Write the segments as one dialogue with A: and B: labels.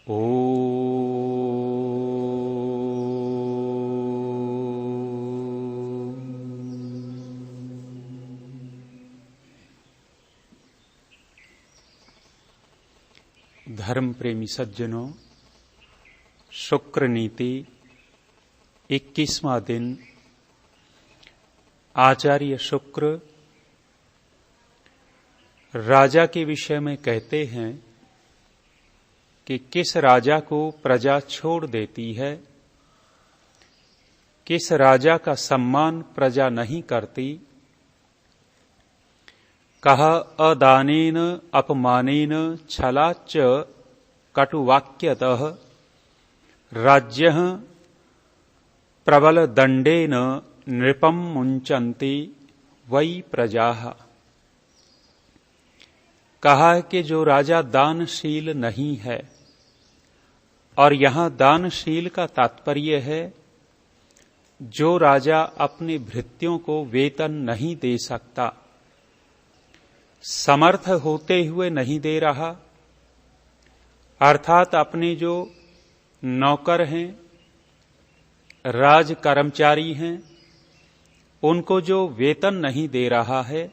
A: ओ धर्म प्रेमी सज्जनों, शुक्र नीति 21वां दिन। आचार्य शुक्र राजा के विषय में कहते हैं कि किस राजा को प्रजा छोड़ देती है, किस राजा का सम्मान प्रजा नहीं करती। कहा अदानेन अपमानेन छलाच्च कटुवाक्यतः राज्यः प्रबल दंडेन नृपम मुंचन्ति वै प्रजाः। कहा है कि जो राजा दानशील नहीं है, और यहां दानशील का तात्पर्य है जो राजा अपने भृत्यों को वेतन नहीं दे सकता, समर्थ होते हुए नहीं दे रहा, अर्थात अपने जो नौकर हैं, राज कर्मचारी हैं, उनको जो वेतन नहीं दे रहा है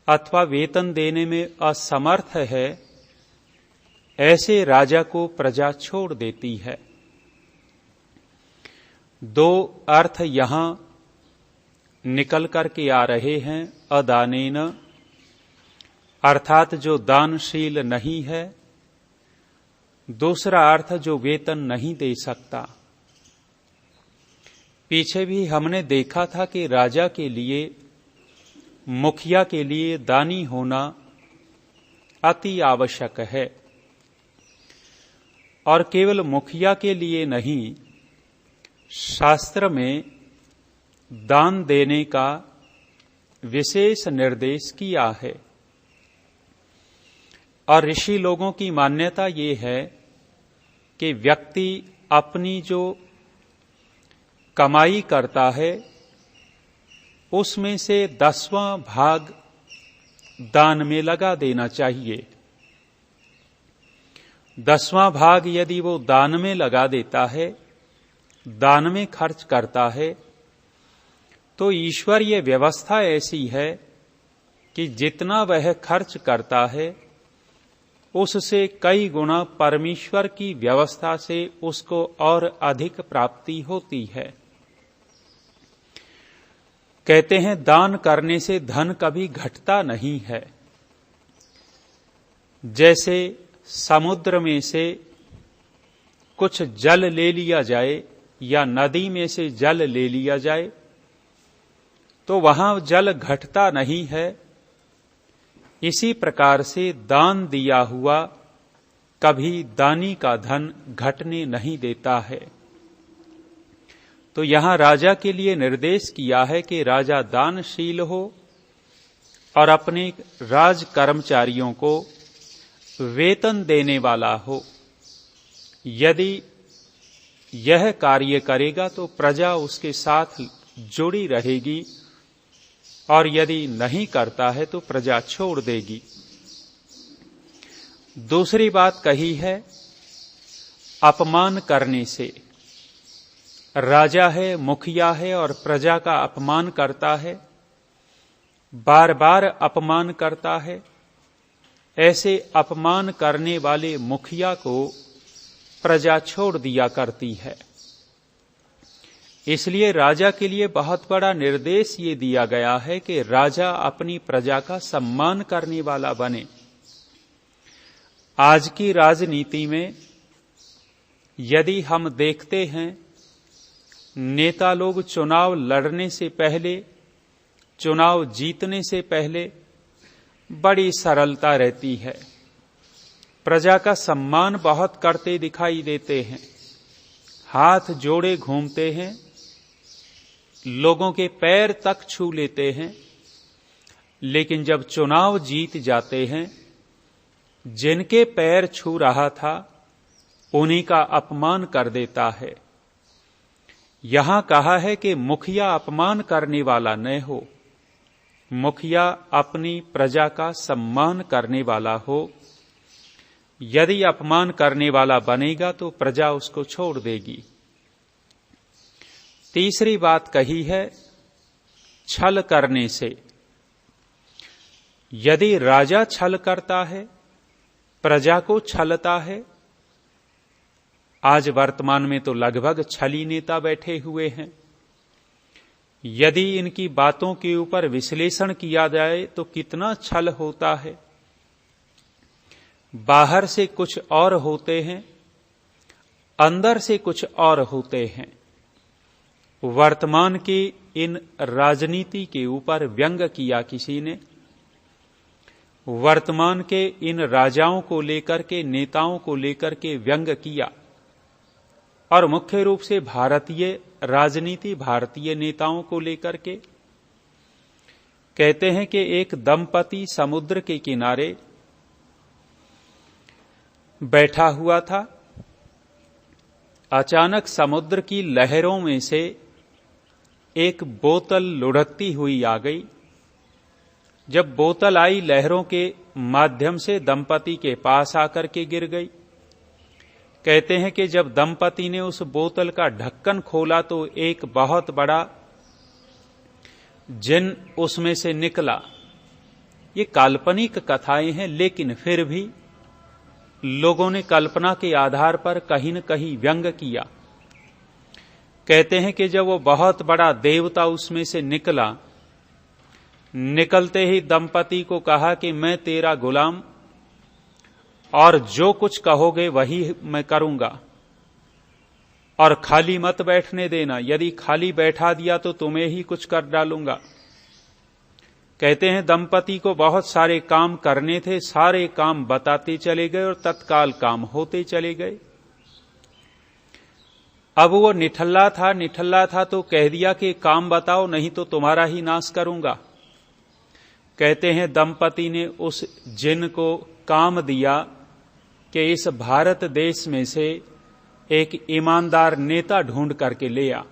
A: अथवा वेतन देने में असमर्थ है, ऐसे राजा को प्रजा छोड़ देती है। दो अर्थ यहां निकल करके आ रहे हैं। अदानेन अर्थात जो दानशील नहीं है, दूसरा अर्थ जो वेतन नहीं दे सकता। पीछे भी हमने देखा था कि राजा के लिए, मुखिया के लिए दानी होना अति आवश्यक है, और केवल मुखिया के लिए नहीं, शास्त्र में दान देने का विशेष निर्देश किया है। और ऋषि लोगों की मान्यता ये है कि व्यक्ति अपनी जो कमाई करता है उसमें से 10वां भाग दान में लगा देना चाहिए। 10वां भाग यदि वो दान में लगा देता है, दान में खर्च करता है, तो ईश्वरीय व्यवस्था ऐसी है कि जितना वह खर्च करता है उससे कई गुना परमेश्वर की व्यवस्था से उसको और अधिक प्राप्ति होती है। कहते हैं दान करने से धन कभी घटता नहीं है। जैसे समुद्र में से कुछ जल ले लिया जाए या नदी में से जल ले लिया जाए तो वहां जल घटता नहीं है, इसी प्रकार से दान दिया हुआ कभी दानी का धन घटने नहीं देता है। तो यहां राजा के लिए निर्देश किया है कि राजा दानशील हो और अपने राज कर्मचारियों को वेतन देने वाला हो। यदि यह कार्य करेगा तो प्रजा उसके साथ जुड़ी रहेगी, और यदि नहीं करता है तो प्रजा छोड़ देगी। दूसरी बात कही है अपमान करने से। राजा है, मुखिया है और प्रजा का अपमान करता है, बार बार अपमान करता है। ऐसे अपमान करने वाले मुखिया को प्रजा छोड़ दिया करती है। इसलिए राजा के लिए बहुत बड़ा निर्देश ये दिया गया है कि राजा अपनी प्रजा का सम्मान करने वाला बने। आज की राजनीति में यदि हम देखते हैं, नेता लोग चुनाव लड़ने से पहले, चुनाव जीतने से पहले बड़ी सरलता रहती है, प्रजा का सम्मान बहुत करते दिखाई देते हैं, हाथ जोड़े घूमते हैं, लोगों के पैर तक छू लेते हैं। लेकिन जब चुनाव जीत जाते हैं, जिनके पैर छू रहा था उन्हीं का अपमान कर देता है। यहां कहा है कि मुखिया अपमान करने वाला न हो, मुखिया अपनी प्रजा का सम्मान करने वाला हो। यदि अपमान करने वाला बनेगा तो प्रजा उसको छोड़ देगी। तीसरी बात कही है छल करने से। यदि राजा छल करता है, प्रजा को छलता है, आज वर्तमान में तो लगभग छली नेता बैठे हुए हैं, यदि इनकी बातों के ऊपर विश्लेषण किया जाए तो कितना छल होता है। बाहर से कुछ और होते हैं, अंदर से कुछ और होते हैं। वर्तमान की इन राजनीति के ऊपर व्यंग किया किसी ने, वर्तमान के इन राजाओं को लेकर के, नेताओं को लेकर के व्यंग किया, और मुख्य रूप से भारतीय राजनीति, भारतीय नेताओं को लेकर के। कहते हैं कि एक दंपति समुद्र के किनारे बैठा हुआ था, अचानक समुद्र की लहरों में से एक बोतल लुढ़कती हुई आ गई। जब बोतल आई, लहरों के माध्यम से दंपति के पास आकर के गिर गई। कहते हैं कि जब दंपति ने उस बोतल का ढक्कन खोला तो एक बहुत बड़ा जिन उसमें से निकला। ये काल्पनिक कथाएं हैं, लेकिन फिर भी लोगों ने कल्पना के आधार पर कहीं न कहीं व्यंग किया। कहते हैं कि जब वो बहुत बड़ा देवता उसमें से निकला, निकलते ही दंपति को कहा कि मैं तेरा गुलाम, और जो कुछ कहोगे वही मैं करूंगा, और खाली मत बैठने देना, यदि खाली बैठा दिया तो तुम्हें ही कुछ कर डालूंगा। कहते हैं दंपति को बहुत सारे काम करने थे, सारे काम बताते चले गए और तत्काल काम होते चले गए। अब वो निठल्ला था तो कह दिया कि काम बताओ, नहीं तो तुम्हारा ही नाश करूंगा। कहते हैं दंपति ने उस जिन को काम दिया कि इस भारत देश में से एक ईमानदार नेता ढूंढ करके ले आ,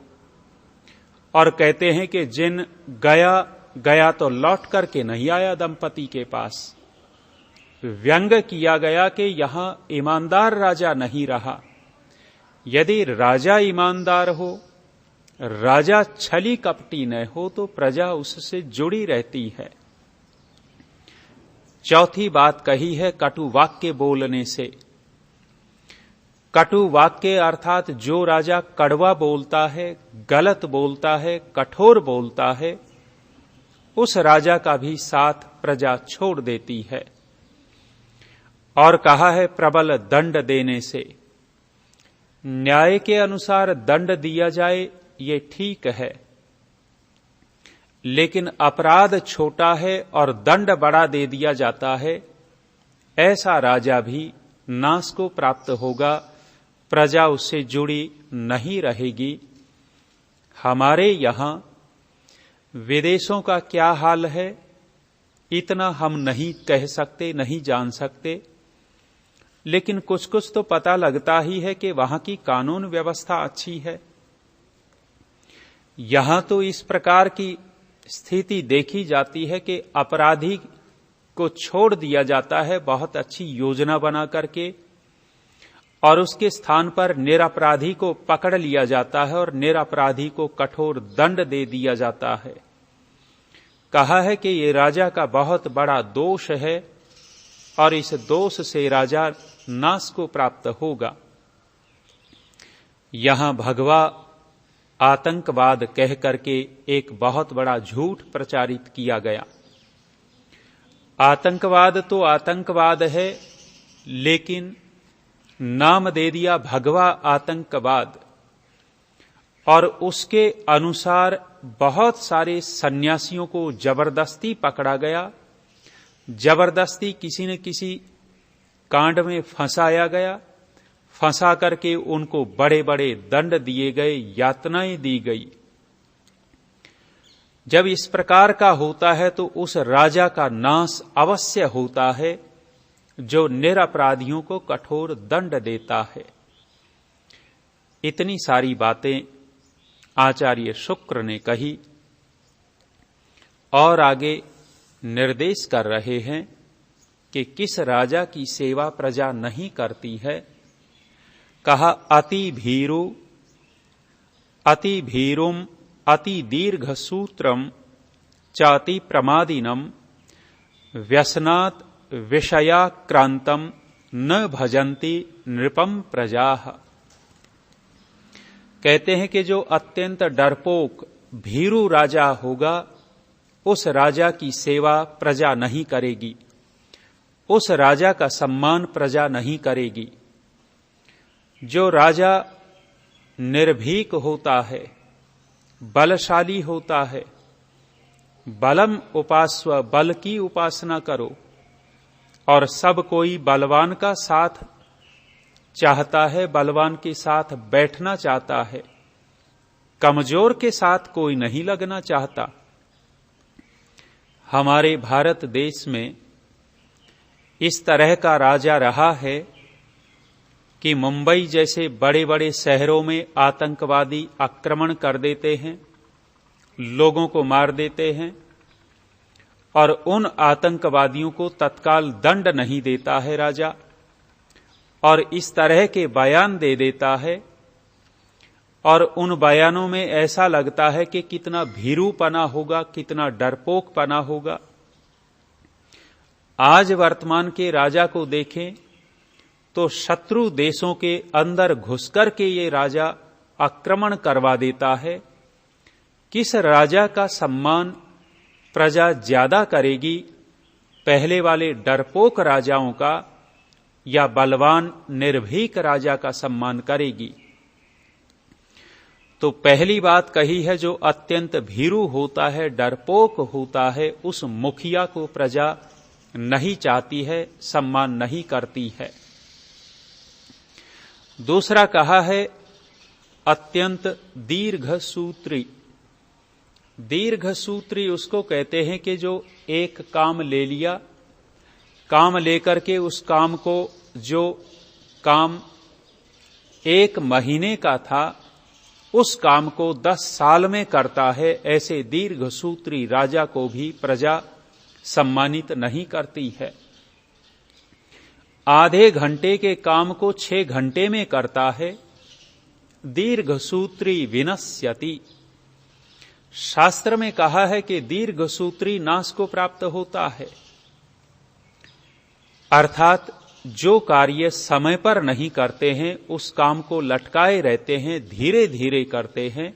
A: और कहते हैं कि जिन गया तो लौट करके नहीं आया दंपति के पास। व्यंग किया गया कि यहां ईमानदार राजा नहीं रहा। यदि राजा ईमानदार हो, राजा छली कपटी न हो, तो प्रजा उससे जुड़ी रहती है। चौथी बात कही है कटु वाक्य बोलने से। कटु वाक्य अर्थात जो राजा कड़वा बोलता है, गलत बोलता है, कठोर बोलता है, उस राजा का भी साथ प्रजा छोड़ देती है। और कहा है प्रबल दंड देने से। न्याय के अनुसार दंड दिया जाए ये ठीक है, लेकिन अपराध छोटा है और दंड बड़ा दे दिया जाता है, ऐसा राजा भी नाश को प्राप्त होगा, प्रजा उससे जुड़ी नहीं रहेगी। हमारे यहां विदेशों का क्या हाल है इतना हम नहीं कह सकते, नहीं जान सकते, लेकिन कुछ कुछ तो पता लगता ही है कि वहां की कानून व्यवस्था अच्छी है। यहां तो इस प्रकार की स्थिति देखी जाती है कि अपराधी को छोड़ दिया जाता है बहुत अच्छी योजना बना करके, और उसके स्थान पर निरपराधी को पकड़ लिया जाता है और निरपराधी को कठोर दंड दे दिया जाता है। कहा है कि ये राजा का बहुत बड़ा दोष है और इस दोष से राजा नाश को प्राप्त होगा। यहां भगवा आतंकवाद कह करके एक बहुत बड़ा झूठ प्रचारित किया गया। आतंकवाद तो आतंकवाद है, लेकिन नाम दे दिया भगवा आतंकवाद, और उसके अनुसार बहुत सारे सन्यासियों को जबरदस्ती पकड़ा गया, जबरदस्ती किसी न किसी कांड में फंसाया गया, फंसा करके उनको बड़े बड़े दंड दिए गए, यातनाएं दी गई। जब इस प्रकार का होता है तो उस राजा का नाश अवश्य होता है जो निरपराधियों को कठोर दंड देता है। इतनी सारी बातें आचार्य शुक्र ने कही और आगे निर्देश कर रहे हैं कि किस राजा की सेवा प्रजा नहीं करती है। कहा अति भीरुम अति दीर्घ सूत्रम चाति प्रमादिनम व्यसनात् विषयाक्रांतम न भजन्ति नृपम प्रजाः। कहते हैं कि जो अत्यंत डरपोक भीरू राजा होगा उस राजा की सेवा प्रजा नहीं करेगी, उस राजा का सम्मान प्रजा नहीं करेगी। जो राजा निर्भीक होता है, बलशाली होता है, बलम उपास्व, बल की उपासना करो, और सब कोई बलवान का साथ चाहता है, बलवान के साथ बैठना चाहता है, कमजोर के साथ कोई नहीं लगना चाहता। हमारे भारत देश में इस तरह का राजा रहा है कि मुंबई जैसे बड़े बड़े शहरों में आतंकवादी आक्रमण कर देते हैं, लोगों को मार देते हैं, और उन आतंकवादियों को तत्काल दंड नहीं देता है राजा, और इस तरह के बयान दे देता है, और उन बयानों में ऐसा लगता है कि कितना भीरूपना होगा, कितना डरपोकपना होगा। आज वर्तमान के राजा को देखें तो शत्रु देशों के अंदर घुसकर के ये राजा आक्रमण करवा देता है। किस राजा का सम्मान प्रजा ज्यादा करेगी, पहले वाले डरपोक राजाओं का या बलवान निर्भीक राजा का सम्मान करेगी? तो पहली बात कही है, जो अत्यंत भीरू होता है, डरपोक होता है, उस मुखिया को प्रजा नहीं चाहती है, सम्मान नहीं करती है। दूसरा कहा है अत्यंत दीर्घ सूत्री। दीर्घ सूत्री उसको कहते हैं कि जो एक काम ले लिया, काम लेकर के उस काम को, जो काम 1 महीने का था, उस काम को 10 साल में करता है। ऐसे दीर्घ सूत्री राजा को भी प्रजा सम्मानित नहीं करती है। आधे घंटे के काम को 6 घंटे में करता है। दीर्घ सूत्री विनश्यति। शास्त्र में कहा है कि दीर्घ सूत्री नाश को प्राप्त होता है, अर्थात जो कार्य समय पर नहीं करते हैं, उस काम को लटकाए रहते हैं, धीरे धीरे करते हैं।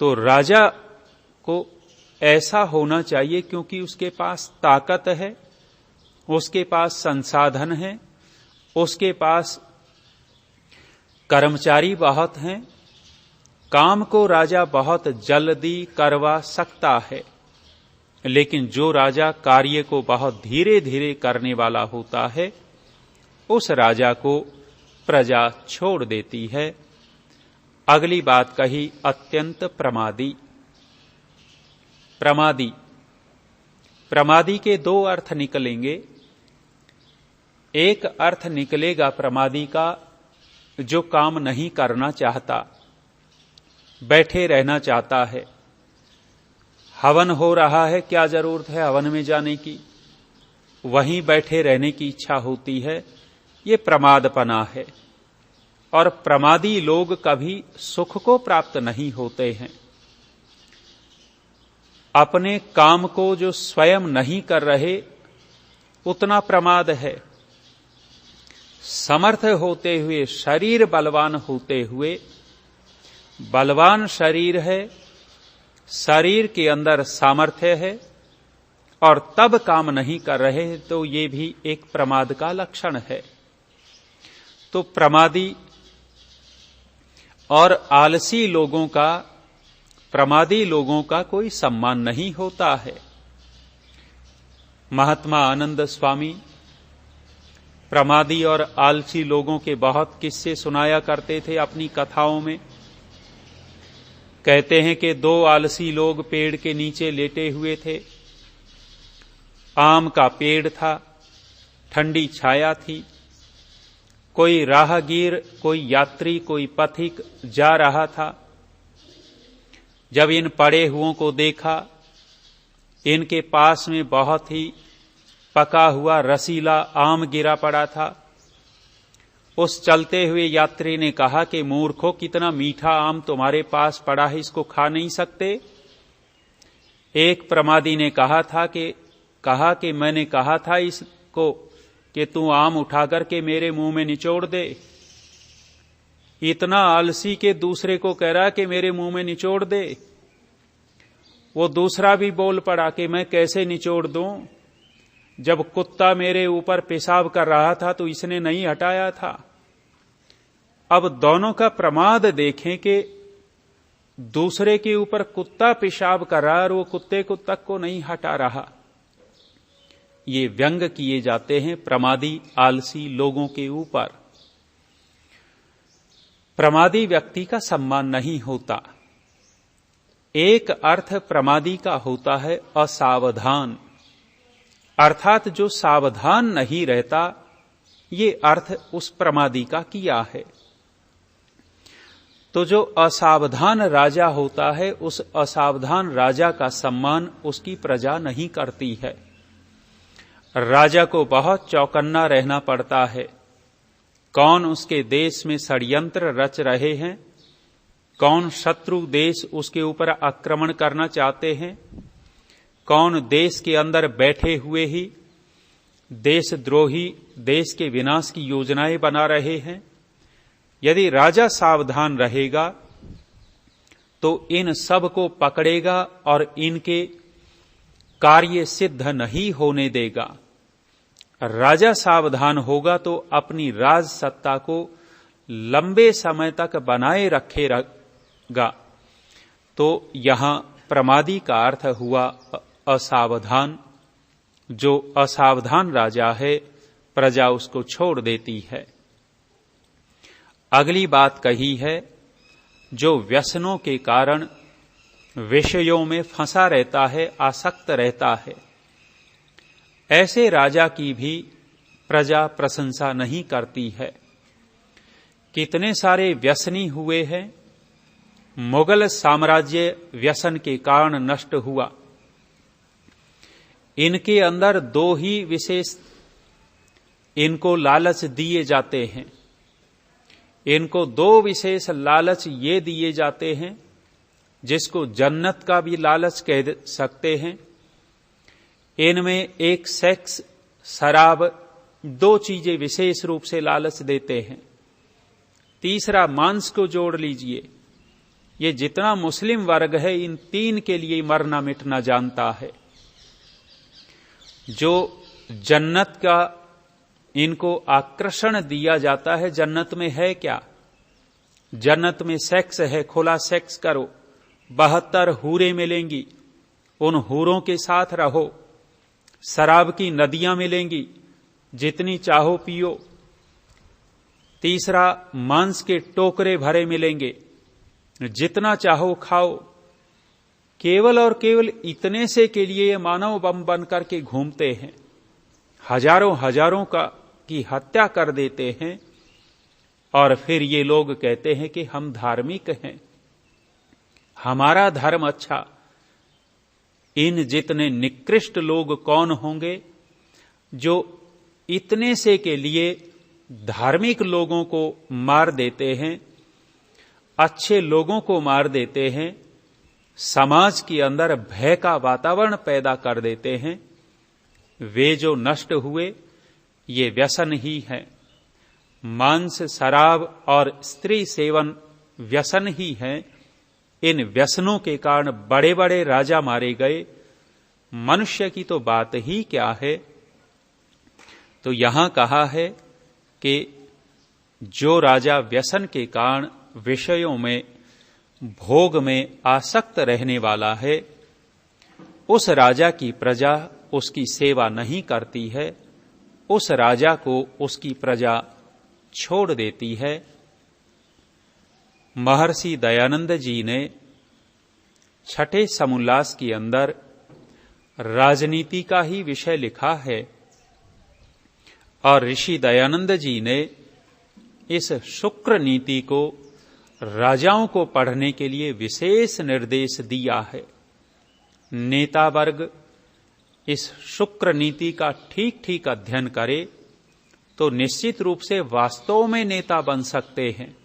A: तो राजा को ऐसा होना चाहिए, क्योंकि उसके पास ताकत है, उसके पास संसाधन है, उसके पास कर्मचारी बहुत हैं, काम को राजा बहुत जल्दी करवा सकता है। लेकिन जो राजा कार्य को बहुत धीरे धीरे करने वाला होता है, उस राजा को प्रजा छोड़ देती है। अगली बात कही अत्यंत प्रमादी। प्रमादी, प्रमादी के 2 अर्थ निकलेंगे। एक अर्थ निकलेगा प्रमादी का, जो काम नहीं करना चाहता, बैठे रहना चाहता है। हवन हो रहा है, क्या जरूरत है हवन में जाने की, वहीं बैठे रहने की इच्छा होती है। ये प्रमादपना है। और प्रमादी लोग कभी सुख को प्राप्त नहीं होते हैं। अपने काम को जो स्वयं नहीं कर रहे, उतना प्रमाद है। समर्थ होते हुए, शरीर बलवान होते हुए, बलवान शरीर है, शरीर के अंदर सामर्थ्य है, और तब काम नहीं कर रहे, तो ये भी एक प्रमाद का लक्षण है। तो प्रमादी और आलसी लोगों का, प्रमादी लोगों का कोई सम्मान नहीं होता है। महात्मा आनंद स्वामी प्रमादी और आलसी लोगों के बहुत किस्से सुनाया करते थे अपनी कथाओं में। कहते हैं कि 2 आलसी लोग पेड़ के नीचे लेटे हुए थे। आम का पेड़ था, ठंडी छाया थी। कोई राहगीर, कोई यात्री, कोई पथिक जा रहा था। जब इन पड़े हुओं को देखा, इनके पास में बहुत ही पका हुआ रसीला आम गिरा पड़ा था। उस चलते हुए यात्री ने कहा कि मूर्खों, कितना मीठा आम तुम्हारे पास पड़ा है, इसको खा नहीं सकते? एक प्रमादी ने कहा कि मैंने कहा था इसको कि तू आम उठा करके मेरे मुंह में निचोड़ दे। इतना आलसी के दूसरे को कह रहा कि मेरे मुंह में निचोड़ दे। वो दूसरा भी बोल पड़ा कि मैं कैसे निचोड़ दूं, जब कुत्ता मेरे ऊपर पेशाब कर रहा था तो इसने नहीं हटाया था। अब दोनों का प्रमाद देखें कि दूसरे के ऊपर कुत्ता पेशाब कर रहा और वो कुत्ते को तक को नहीं हटा रहा। ये व्यंग किए जाते हैं प्रमादी आलसी लोगों के ऊपर। प्रमादी व्यक्ति का सम्मान नहीं होता। एक अर्थ प्रमादी का होता है असावधान, अर्थात जो सावधान नहीं रहता, ये अर्थ उस प्रमादी का किया है। तो जो असावधान राजा होता है, उस असावधान राजा का सम्मान उसकी प्रजा नहीं करती है। राजा को बहुत चौकन्ना रहना पड़ता है। कौन उसके देश में षड्यंत्र रच रहे हैं, कौन शत्रु देश उसके ऊपर आक्रमण करना चाहते हैं, कौन देश के अंदर बैठे हुए ही देशद्रोही देश के विनाश की योजनाएं बना रहे हैं। यदि राजा सावधान रहेगा तो इन सब को पकड़ेगा और इनके कार्य सिद्ध नहीं होने देगा। राजा सावधान होगा तो अपनी राज सत्ता को लंबे समय तक बनाए रखेगा। तो यहां प्रमादी का अर्थ हुआ असावधान। जो असावधान राजा है, प्रजा उसको छोड़ देती है। अगली बात कही है, जो व्यसनों के कारण विषयों में फंसा रहता है, आसक्त रहता है, ऐसे राजा की भी प्रजा प्रशंसा नहीं करती है। कितने सारे व्यसनी हुए हैं। मुगल साम्राज्य व्यसन के कारण नष्ट हुआ। इनके अंदर दो ही विशेष इनको लालच दिए जाते हैं। इनको दो विशेष लालच ये दिए जाते हैं, जिसको जन्नत का भी लालच कह सकते हैं। इनमें एक सेक्स, शराब, दो चीजें विशेष रूप से लालच देते हैं। तीसरा मांस को जोड़ लीजिए। ये जितना मुस्लिम वर्ग है, इन तीन के लिए मरना मिटना जानता है। जो जन्नत का इनको आकर्षण दिया जाता है, जन्नत में है क्या? जन्नत में सेक्स है, खुला सेक्स करो, 72 हूरें मिलेंगी, उन हूरों के साथ रहो। शराब की नदियां मिलेंगी, जितनी चाहो पियो। तीसरा, मांस के टोकरे भरे मिलेंगे, जितना चाहो खाओ। केवल और केवल इतने से के लिए ये मानव बम बन करके घूमते हैं। हजारों हजारों की हत्या कर देते हैं और फिर ये लोग कहते हैं कि हम धार्मिक हैं, हमारा धर्म अच्छा। इन जितने निकृष्ट लोग कौन होंगे जो इतने से के लिए धार्मिक लोगों को मार देते हैं, अच्छे लोगों को मार देते हैं, समाज के अंदर भय का वातावरण पैदा कर देते हैं। वे जो नष्ट हुए, ये व्यसन ही है। मांस, शराब और स्त्री सेवन व्यसन ही है। इन व्यसनों के कारण बड़े बड़े राजा मारे गए। मनुष्य की तो बात ही क्या है। तो यहां कहा है कि जो राजा व्यसन के कारण विषयों में, भोग में आसक्त रहने वाला है, उस राजा की प्रजा उसकी सेवा नहीं करती है, उस राजा को उसकी प्रजा छोड़ देती है। महर्षि दयानंद जी ने छठे समोल्लास के अंदर राजनीति का ही विषय लिखा है और ऋषि दयानंद जी ने इस शुक्र नीति को राजाओं को पढ़ने के लिए विशेष निर्देश दिया है। नेता वर्ग इस शुक्र नीति का ठीक ठीक अध्ययन करे तो निश्चित रूप से वास्तव में नेता बन सकते हैं,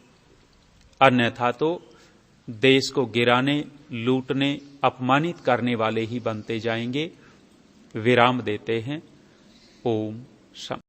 A: अन्यथा तो देश को गिराने, लूटने, अपमानित करने वाले ही बनते जाएंगे। विराम देते हैं। ओम शांति।